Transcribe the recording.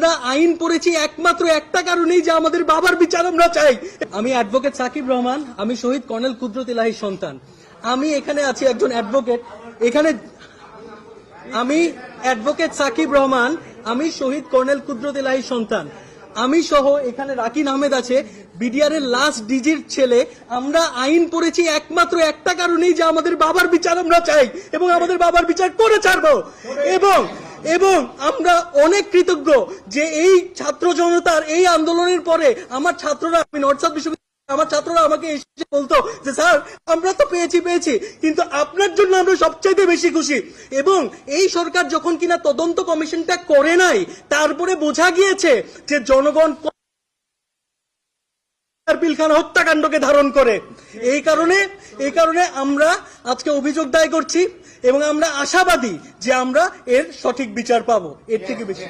আমরা আইন পড়েছি একমাত্র একটা কারণেই যে আমাদের বাবার বিচার আমরা চাই। আমি অ্যাডভোকেট সাকিব রহমান, আমি শহীদ কর্নেল কুদরত ইলাহীর সন্তান। আমি এখানে আছি একজন অ্যাডভোকেট, এখানে আমি অ্যাডভোকেট সাকিব রহমান, আমি শহীদ কর্নেল কুদরত ইলাহীর সন্তান। আমি সহ এখানে রাকিন আহমেদ আছে, বিডিআর এর লাস্ট ডিজির ছেলে। আমরা আইন পড়েছি একমাত্র একটা কারণেই যে আমাদের বাবার বিচার আমরা চাই এবং আমাদের বাবার বিচার করে ছাড়বো। এবং আমরা অনেক কৃতজ্ঞ যে এই ছাত্র জনতার এই আন্দোলনের পরে আমার ছাত্ররা, আমি নর্থ সাউথ বিশ্ববিদ্যালয়, আমার ছাত্ররা আমাকে এসে বলতো যে স্যার আমরা তো পেয়েছি, কিন্তু আপনার জন্য আমরা সবচাইতে বেশি খুশি। এবং এই সরকার যখন কিনা তদন্ত কমিশনটা করে নাই, তারপরে বোঝা গিয়েছে যে জনগণ পিলখানা হত্যাকাণ্ডকে ধারণ করে। এই কারণে আমরা আজকে অভিযোগ দায় করছি এবং আমরা আশাবাদী যে আমরা এর সঠিক বিচার পাবো, এর থেকে বেশি।